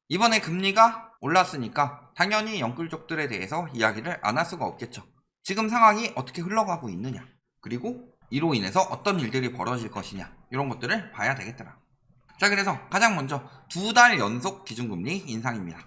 이번에 금리가 올랐으니까 당연히 영끌족들에 대해서 이야기를 안 할 수가 없겠죠. 지금 상황이 어떻게 흘러가고 있느냐, 그리고 이로 인해서 어떤 일들이 벌어질 것이냐, 이런 것들을 봐야 되겠더라. 자, 그래서 가장 먼저 2달 연속 기준금리 인상입니다.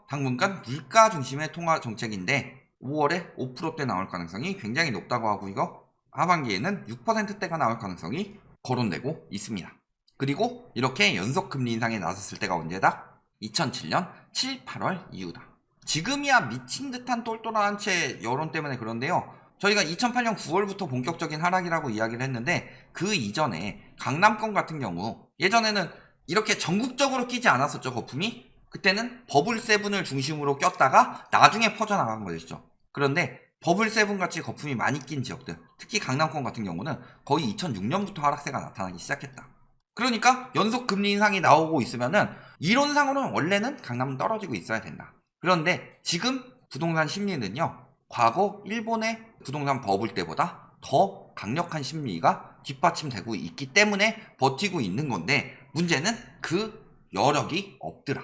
당분간 물가 중심의 통화 정책인데 5월에 5%대 나올 가능성이 굉장히 높다고 하고, 이거 하반기에는 6%대가 나올 가능성이 거론되고 있습니다. 그리고 이렇게 연속 금리 인상에 나섰을 때가 언제다? 2007년 7, 8월 이후다. 지금이야 미친 듯한 똘똘한 채 여론 때문에 그런데요, 저희가 2008년 9월부터 본격적인 하락이라고 이야기를 했는데, 그 이전에 강남권 같은 경우 예전에는 이렇게 전국적으로 끼지 않았었죠, 거품이. 그때는 버블7을 중심으로 꼈다가 나중에 퍼져나간 거였죠. 그런데 버블7 같이 거품이 많이 낀 지역들, 특히 강남권 같은 경우는 거의 2006년부터 하락세가 나타나기 시작했다. 그러니까 연속 금리 인상이 나오고 있으면은 이론상으로는 원래는 강남은 떨어지고 있어야 된다. 그런데 지금 부동산 심리는요, 과거 일본의 부동산 버블 때보다 더 강력한 심리가 뒷받침되고 있기 때문에 버티고 있는 건데, 문제는 그 여력이 없더라.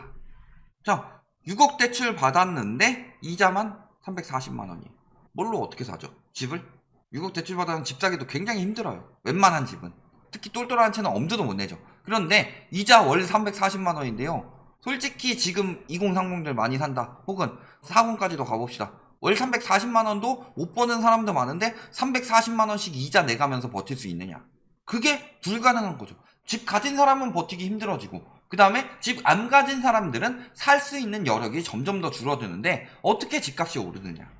자, 6억 대출 받았는데 이자만 340만원이. 뭘로 어떻게 사죠? 집을? 6억 대출 받아서 집 사기도 굉장히 힘들어요. 웬만한 집은. 특히 똘똘한 채는 엄두도 못 내죠. 그런데 이자 월 340만원인데요. 솔직히 지금 2030들 많이 산다, 혹은 40까지도 가봅시다. 월 340만원도 못 버는 사람도 많은데 340만원씩 이자 내가면서 버틸 수 있느냐? 그게 불가능한 거죠. 집 가진 사람은 버티기 힘들어지고, 그 다음에 집 안 가진 사람들은 살 수 있는 여력이 점점 더 줄어드는데 어떻게 집값이 오르느냐?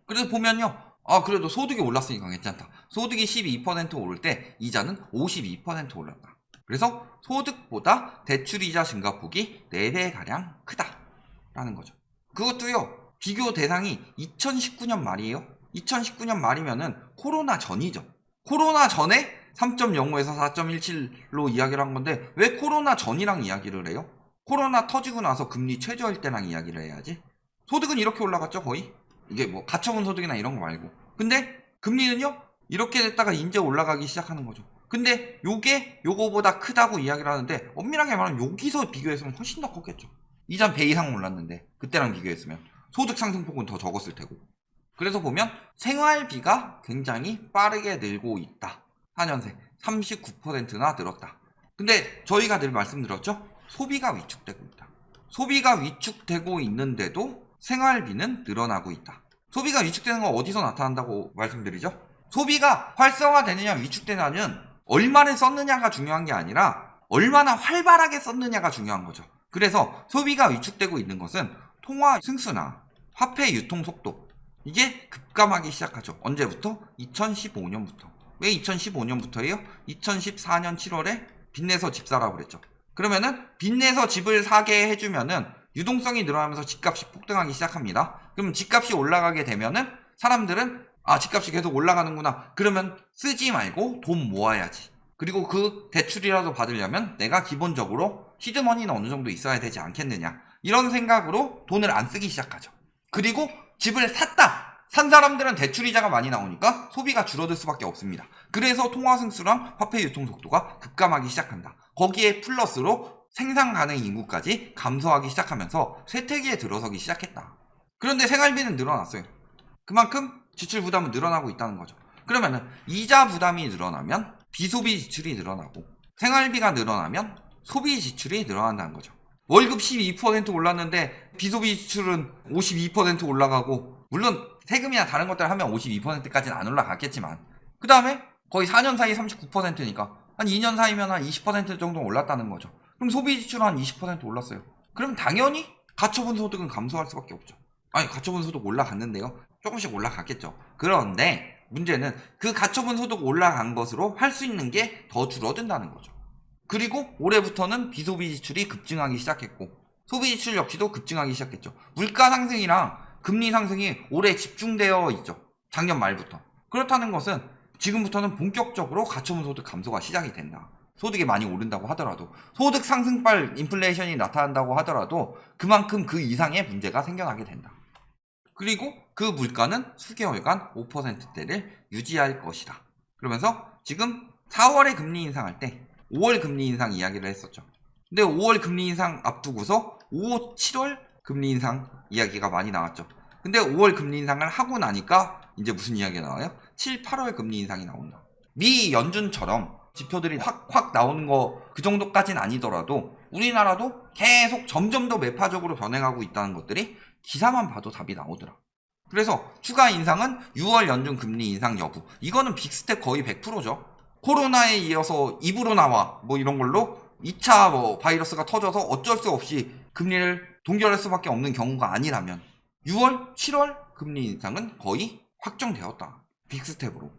그래서 보면요, 그래도 소득이 올랐으니까 괜찮다. 소득이 12% 오를 때 이자는 52% 올랐다. 그래서 소득보다 대출이자 증가폭이 4배가량 크다라는 거죠. 그것도요, 비교 대상이 2019년 말이에요. 2019년 말이면은 코로나 전이죠. 코로나 전에 3.05에서 4.17로 이야기를 한 건데, 왜 코로나 전이랑 이야기를 해요? 코로나 터지고 나서 금리 최저일 때랑 이야기를 해야지. 소득은 이렇게 올라갔죠, 거의. 이게 뭐 가처분 소득이나 이런 거 말고. 근데 금리는요, 이렇게 됐다가 이제 올라가기 시작하는 거죠. 근데 요게 요거보다 크다고 이야기를 하는데, 엄밀하게 말하면 여기서 비교했으면 훨씬 더 컸겠죠. 이자 배 이상 올랐는데 그때랑 비교했으면 소득 상승폭은 더 적었을 테고. 그래서 보면 생활비가 굉장히 빠르게 늘고 있다. 4년새 39%나 늘었다. 근데 저희가 늘 말씀드렸죠, 소비가 위축되고 있다. 소비가 위축되고 있는데도 생활비는 늘어나고 있다. 소비가 위축되는 건 어디서 나타난다고 말씀드리죠? 소비가 활성화되느냐 위축되느냐는 얼마를 썼느냐가 중요한 게 아니라 얼마나 활발하게 썼느냐가 중요한 거죠. 그래서 소비가 위축되고 있는 것은 통화 승수나 화폐 유통 속도, 이게 급감하기 시작하죠. 언제부터? 2015년부터. 왜 2015년부터예요? 2014년 7월에 빚내서 집 사라고 그랬죠. 그러면은 빚내서 집을 사게 해주면은 유동성이 늘어나면서 집값이 폭등하기 시작합니다. 그럼 집값이 올라가게 되면은 사람들은 집값이 계속 올라가는구나. 그러면 쓰지 말고 돈 모아야지. 그리고 그 대출이라도 받으려면 내가 기본적으로 시드머니는 어느 정도 있어야 되지 않겠느냐. 이런 생각으로 돈을 안 쓰기 시작하죠. 그리고 집을 샀다. 산 사람들은 대출이자가 많이 나오니까 소비가 줄어들 수밖에 없습니다. 그래서 통화승수랑 화폐 유통 속도가 급감하기 시작한다. 거기에 플러스로 생산 가능 인구까지 감소하기 시작하면서 쇠퇴기에 들어서기 시작했다. 그런데 생활비는 늘어났어요. 그만큼 지출 부담은 늘어나고 있다는 거죠. 그러면은 이자 부담이 늘어나면 비소비 지출이 늘어나고, 생활비가 늘어나면 소비 지출이 늘어난다는 거죠. 월급 12% 올랐는데 비소비 지출은 52% 올라가고, 물론 세금이나 다른 것들 하면 52%까지는 안 올라갔겠지만, 그 다음에 거의 4년 사이 39%니까 한 2년 사이면 한 20% 정도 올랐다는 거죠. 그럼 소비 지출은 한 20% 올랐어요. 그럼 당연히 가처분 소득은 감소할 수밖에 없죠. 가처분 소득 올라갔는데요, 조금씩 올라갔겠죠. 그런데 문제는 그 가처분 소득 올라간 것으로 할 수 있는 게 더 줄어든다는 거죠. 그리고 올해부터는 비소비 지출이 급증하기 시작했고, 소비 지출 역시도 급증하기 시작했죠. 물가 상승이랑 금리 상승이 올해 집중되어 있죠. 작년 말부터. 그렇다는 것은 지금부터는 본격적으로 가처분 소득 감소가 시작이 된다. 소득이 많이 오른다고 하더라도, 소득 상승발 인플레이션이 나타난다고 하더라도 그만큼 그 이상의 문제가 생겨나게 된다. 그리고 그 물가는 수개월간 5%대를 유지할 것이다. 그러면서 지금 4월에 금리 인상할 때 5월 금리 인상 이야기를 했었죠. 근데 5월 금리 인상 앞두고서 5, 7월 금리 인상 이야기가 많이 나왔죠. 근데 5월 금리 인상을 하고 나니까 이제 무슨 이야기가 나와요? 7, 8월 금리 인상이 나온다. 미 연준처럼 지표들이 확 나오는 거 그 정도까지는 아니더라도 우리나라도 계속 점점 더 매파적으로 변해가고 있다는 것들이 기사만 봐도 답이 나오더라. 그래서 추가 인상은 6월 연준 금리 인상 여부. 이거는 빅스텝 거의 100%죠. 코로나에 이어서 입으로 나와 뭐 이런 걸로 2차 뭐 바이러스가 터져서 어쩔 수 없이 금리를 동결할 수밖에 없는 경우가 아니라면 6월, 7월 금리 인상은 거의 확정되었다. 빅스텝으로.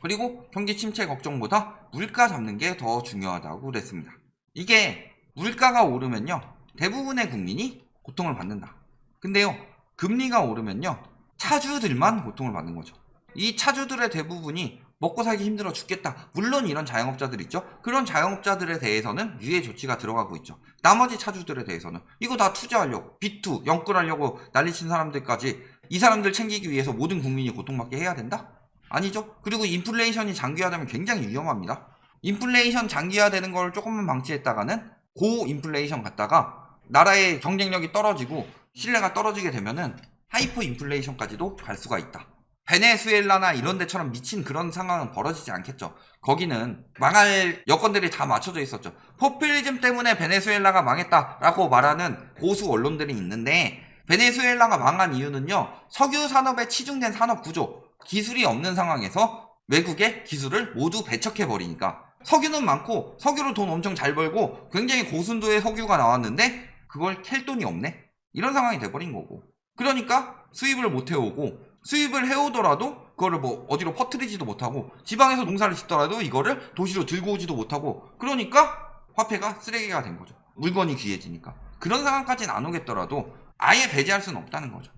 그리고 경기 침체 걱정보다 물가 잡는 게 더 중요하다고 그랬습니다. 이게 물가가 오르면요 대부분의 국민이 고통을 받는다. 근데요 금리가 오르면요 차주들만 고통을 받는 거죠. 이 차주들의 대부분이 먹고 살기 힘들어 죽겠다. 물론 이런 자영업자들 있죠. 그런 자영업자들에 대해서는 유예 조치가 들어가고 있죠. 나머지 차주들에 대해서는 이거 다 투자하려고 B2 영끌하려고 난리친 사람들까지 이 사람들 챙기기 위해서 모든 국민이 고통받게 해야 된다? 아니죠. 그리고 인플레이션이 장기화되면 굉장히 위험합니다. 인플레이션 장기화되는 걸 조금만 방치했다가는 고인플레이션 갔다가 나라의 경쟁력이 떨어지고 신뢰가 떨어지게 되면은 하이퍼 인플레이션까지도 갈 수가 있다. 베네수엘라나 이런 데처럼 미친 그런 상황은 벌어지지 않겠죠. 거기는 망할 여건들이 다 맞춰져 있었죠. 포퓰리즘 때문에 베네수엘라가 망했다라고 말하는 보수 언론들이 있는데 베네수엘라가 망한 이유는요. 석유 산업에 치중된 산업 구조, 기술이 없는 상황에서 외국의 기술을 모두 배척해버리니까 석유는 많고 석유로 돈 엄청 잘 벌고 굉장히 고순도의 석유가 나왔는데 그걸 캘 돈이 없네? 이런 상황이 돼버린 거고. 그러니까 수입을 못 해오고 수입을 해오더라도 그거를 뭐 어디로 퍼뜨리지도 못하고 지방에서 농사를 짓더라도 이거를 도시로 들고 오지도 못하고 그러니까 화폐가 쓰레기가 된 거죠. 물건이 귀해지니까. 그런 상황까지는 안 오겠더라도 아예 배제할 수는 없다는 거죠.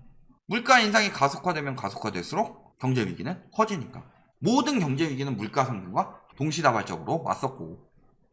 물가 인상이 가속화되면 가속화될수록 경제 위기는 커지니까. 모든 경제 위기는 물가 상승과 동시다발적으로 왔었고.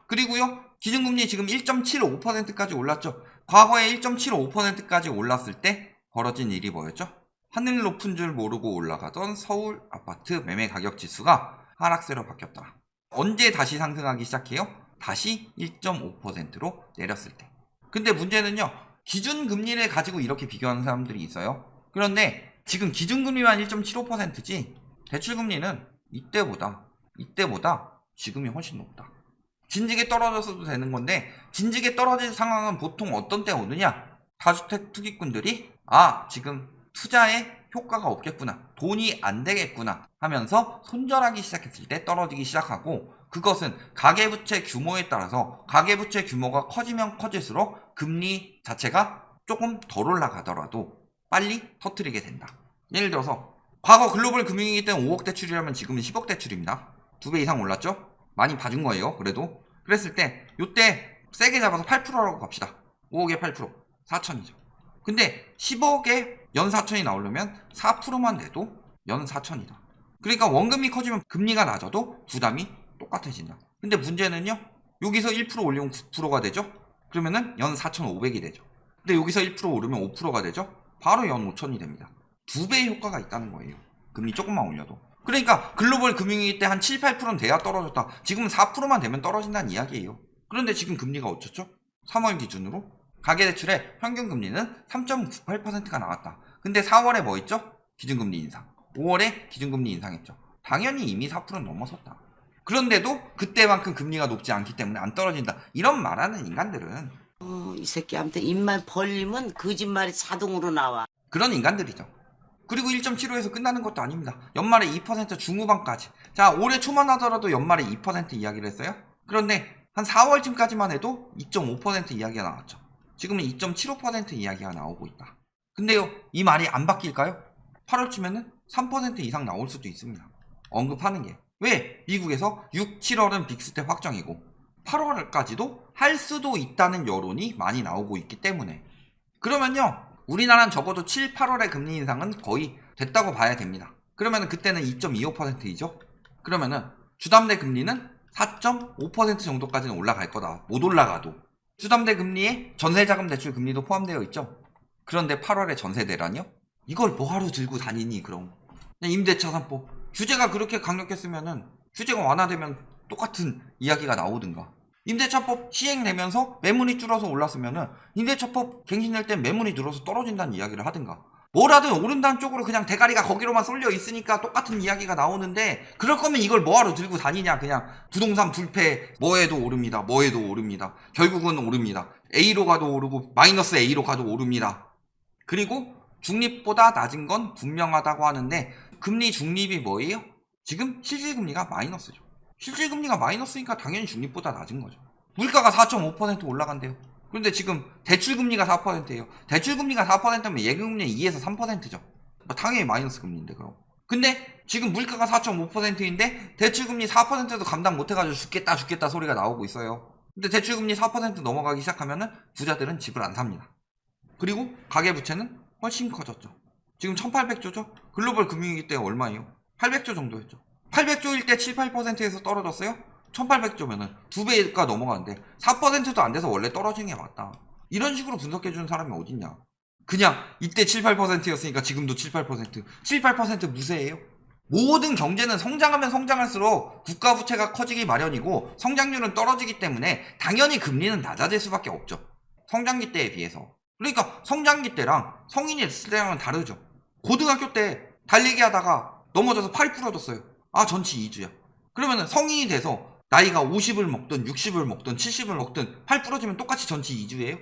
그리고요 기준금리 지금 1.75%까지 올랐죠. 과거에 1.75%까지 올랐을 때 벌어진 일이 뭐였죠? 하늘 높은 줄 모르고 올라가던 서울 아파트 매매 가격 지수가 하락세로 바뀌었다. 언제 다시 상승하기 시작해요? 다시 1.5%로 내렸을 때. 근데 문제는요 기준금리를 가지고 이렇게 비교하는 사람들이 있어요. 그런데 지금 기준금리만 1.75%지 대출금리는 이때보다 지금이 훨씬 높다. 진지게 떨어졌어도 되는 건데 진지게 떨어진 상황은 보통 어떤 때 오느냐? 다주택 투기꾼들이 지금 투자에 효과가 없겠구나, 돈이 안 되겠구나 하면서 손절하기 시작했을 때 떨어지기 시작하고, 그것은 가계부채 규모에 따라서 가계부채 규모가 커지면 커질수록 금리 자체가 조금 덜 올라가더라도 빨리 터뜨리게 된다. 예를 들어서 과거 글로벌 금융위기 때는 5억 대출이라면 지금은 10억 대출입니다. 2배 이상 올랐죠? 많이 봐준 거예요. 그래도 그랬을 때 요때 세게 잡아서 8%라고 갑시다. 5억에 8% 4천이죠. 근데 10억에 연 4천이 나오려면 4%만 내도 연 4천이다. 그러니까 원금이 커지면 금리가 낮아도 부담이 똑같아진다. 근데 문제는요, 여기서 1% 올리면 9%가 되죠? 그러면은 연 4,500이 되죠. 근데 여기서 1% 오르면 5%가 되죠? 바로 연 5천이 됩니다. 2배의 효과가 있다는 거예요. 금리 조금만 올려도. 그러니까 글로벌 금융위기 때 한 7, 8%는 돼야 떨어졌다. 지금은 4%만 되면 떨어진다는 이야기예요. 그런데 지금 금리가 어쩌죠? 3월 기준으로 가계대출의 평균 금리는 3.98%가 나왔다. 근데 4월에 뭐 있죠? 기준금리 인상. 5월에 기준금리 인상했죠. 당연히 이미 4%는 넘어섰다. 그런데도 그때만큼 금리가 높지 않기 때문에 안 떨어진다. 이런 말하는 인간들은 이 새끼한테 입만 벌리면 거짓말이 자동으로 나와. 그런 인간들이죠. 그리고 1.75에서 끝나는 것도 아닙니다. 연말에 2% 중후반까지. 자, 올해 초만 하더라도 연말에 2% 이야기를 했어요. 그런데 한 4월쯤까지만 해도 2.5% 이야기가 나왔죠. 지금은 2.75% 이야기가 나오고 있다. 근데요, 이 말이 안 바뀔까요? 8월쯤에는 3% 이상 나올 수도 있습니다. 언급하는 게. 왜? 미국에서 6, 7월은 빅스텝 확정이고 8월까지도 할 수도 있다는 여론이 많이 나오고 있기 때문에. 그러면요, 우리나라는 적어도 7, 8월의 금리 인상은 거의 됐다고 봐야 됩니다. 그러면은 그때는 2.25%이죠? 그러면은 주담대 금리는 4.5% 정도까지는 올라갈 거다. 못 올라가도. 주담대 금리에 전세자금 대출 금리도 포함되어 있죠? 그런데 8월에 전세대라뇨? 이걸 뭐하러 들고 다니니 그럼? 그냥 임대차 3법. 규제가 그렇게 강력했으면은 규제가 완화되면 똑같은 이야기가 나오든가. 임대차법 시행되면서 매물이 줄어서 올랐으면은 임대차법 갱신될 땐 매물이 늘어서 떨어진다는 이야기를 하든가, 뭘 하든 오른다는 쪽으로 그냥 대가리가 거기로만 쏠려 있으니까 똑같은 이야기가 나오는데, 그럴 거면 이걸 뭐하러 들고 다니냐. 그냥 부동산 불패 뭐해도 오릅니다. 뭐해도 오릅니다. 결국은 오릅니다. A로 가도 오르고 마이너스 A로 가도 오릅니다. 그리고 중립보다 낮은 건 분명하다고 하는데, 금리 중립이 뭐예요? 지금 실질금리가 마이너스죠. 실질금리가 마이너스니까 당연히 중립보다 낮은 거죠. 물가가 4.5% 올라간대요. 그런데 지금 대출금리가 4%예요. 대출금리가 4%면 예금금리 2에서 3%죠. 당연히 마이너스 금리인데 그럼. 근데 지금 물가가 4.5%인데 대출금리 4%도 감당 못해가지고 죽겠다 소리가 나오고 있어요. 근데 대출금리 4% 넘어가기 시작하면은 부자들은 집을 안 삽니다. 그리고 가계부채는 훨씬 커졌죠. 지금 1800조죠? 글로벌 금융위기 때 얼마예요? 800조 정도였죠. 800조일 때 7, 8%에서 떨어졌어요? 1800조면은 2배가 넘어가는데 4%도 안 돼서 원래 떨어진 게 맞다. 이런 식으로 분석해주는 사람이 어딨냐. 그냥 이때 7, 8%였으니까 지금도 7, 8%. 7, 8% 무세예요. 모든 경제는 성장하면 성장할수록 국가 부채가 커지기 마련이고 성장률은 떨어지기 때문에 당연히 금리는 낮아질 수밖에 없죠. 성장기 때에 비해서. 그러니까 성장기 때랑 성인이 됐을 때랑은 다르죠. 고등학교 때 달리기 하다가 넘어져서 팔이 부러졌어요. 아, 전치 2주야. 그러면은 성인이 돼서 나이가 50을 먹든 60을 먹든 70을 먹든 팔 부러지면 똑같이 전치 2주예요?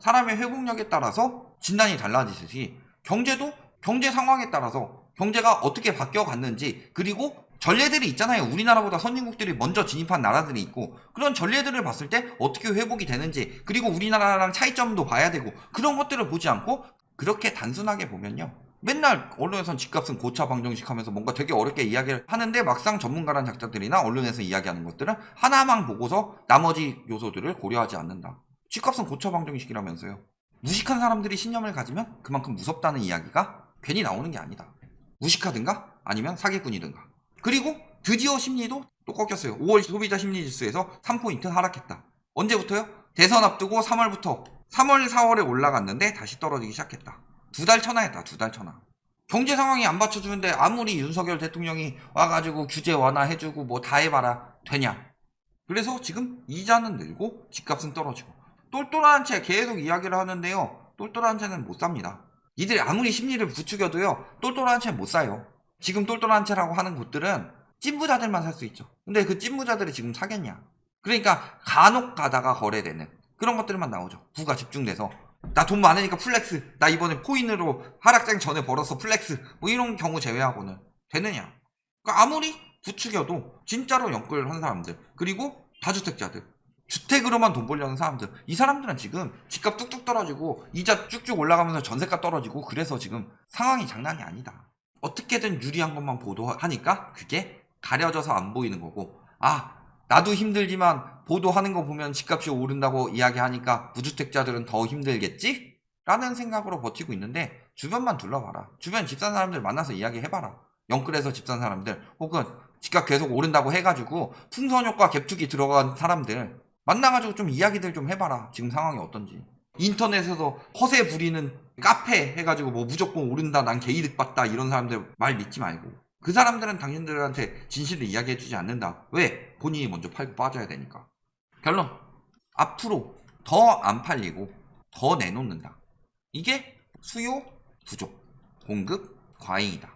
사람의 회복력에 따라서 진단이 달라지듯이 경제도 경제 상황에 따라서 경제가 어떻게 바뀌어갔는지, 그리고 전례들이 있잖아요. 우리나라보다 선진국들이 먼저 진입한 나라들이 있고, 그런 전례들을 봤을 때 어떻게 회복이 되는지, 그리고 우리나라랑 차이점도 봐야 되고, 그런 것들을 보지 않고 그렇게 단순하게 보면요, 맨날 언론에선 집값은 고차 방정식 하면서 뭔가 되게 어렵게 이야기를 하는데, 막상 전문가란 작자들이나 언론에서 이야기하는 것들은 하나만 보고서 나머지 요소들을 고려하지 않는다. 집값은 고차 방정식이라면서요. 무식한 사람들이 신념을 가지면 그만큼 무섭다는 이야기가 괜히 나오는 게 아니다. 무식하든가 아니면 사기꾼이든가. 그리고 드디어 심리도 또 꺾였어요. 5월 소비자 심리지수에서 3포인트 하락했다. 언제부터요? 대선 앞두고 3월부터 3월 4월에 올라갔는데 다시 떨어지기 시작했다. 2달 천하했다. 2달 천하. 경제 상황이 안 받쳐주는데 아무리 윤석열 대통령이 와가지고 규제 완화해주고 뭐 다 해봐라 되냐. 그래서 지금 이자는 늘고 집값은 떨어지고, 똘똘한 채 계속 이야기를 하는데요, 똘똘한 채는 못 삽니다. 이들이 아무리 심리를 부추겨도요, 똘똘한 채 못 사요. 지금 똘똘한 채라고 하는 곳들은 찐부자들만 살 수 있죠. 근데 그 찐부자들이 지금 사겠냐. 그러니까 간혹 가다가 거래되는 그런 것들만 나오죠. 부가 집중돼서 나 돈 많으니까 플렉스, 나 이번에 코인으로 하락장 전에 벌었어 플렉스, 뭐 이런 경우 제외하고는 되느냐. 그러니까 아무리 부추겨도 진짜로 연끌한 사람들, 그리고 다주택자들, 주택으로만 돈 벌려는 사람들, 이 사람들은 지금 집값 뚝뚝 떨어지고 이자 쭉쭉 올라가면서 전세가 떨어지고, 그래서 지금 상황이 장난이 아니다. 어떻게든 유리한 것만 보도하니까 그게 가려져서 안 보이는 거고, 아, 나도 힘들지만 보도하는 거 보면 집값이 오른다고 이야기하니까 무주택자들은 더 힘들겠지? 라는 생각으로 버티고 있는데, 주변만 둘러봐라. 주변 집 산 사람들 만나서 이야기해봐라. 영끌에서 집 산 사람들, 혹은 집값 계속 오른다고 해가지고 풍선효과 갭투기 들어간 사람들 만나가지고 좀 이야기들 좀 해봐라. 지금 상황이 어떤지. 인터넷에서 허세 부리는 카페 해가지고 뭐 무조건 오른다, 난 개이득 봤다, 이런 사람들 말 믿지 말고. 그 사람들은 당신들한테 진실을 이야기해주지 않는다. 왜? 본인이 먼저 팔고 빠져야 되니까. 결론, 앞으로 더 안 팔리고 더 내놓는다. 이게 수요 부족, 공급 과잉이다.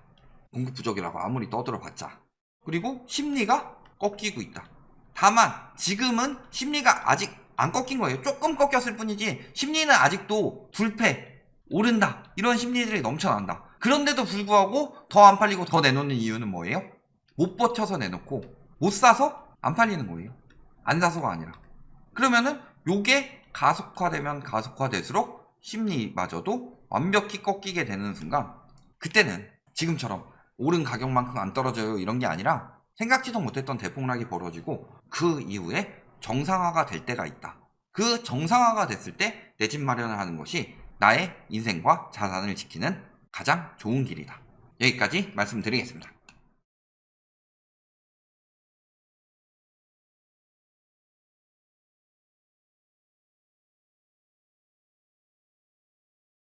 공급 부족이라고 아무리 떠들어봤자. 그리고 심리가 꺾이고 있다. 다만 지금은 심리가 아직 안 꺾인 거예요. 조금 꺾였을 뿐이지 심리는 아직도 불패, 오른다, 이런 심리들이 넘쳐난다. 그런데도 불구하고 더 안 팔리고 더 내놓는 이유는 뭐예요? 못 버텨서 내놓고 못 사서 안 팔리는 거예요. 안 사서가 아니라. 그러면은 요게 가속화되면 가속화될수록 심리마저도 완벽히 꺾이게 되는 순간, 그때는 지금처럼 오른 가격만큼 안 떨어져요 이런 게 아니라 생각지도 못했던 대폭락이 벌어지고, 그 이후에 정상화가 될 때가 있다. 그 정상화가 됐을 때 내 집 마련을 하는 것이 나의 인생과 자산을 지키는 가장 좋은 길이다. 여기까지 말씀드리겠습니다.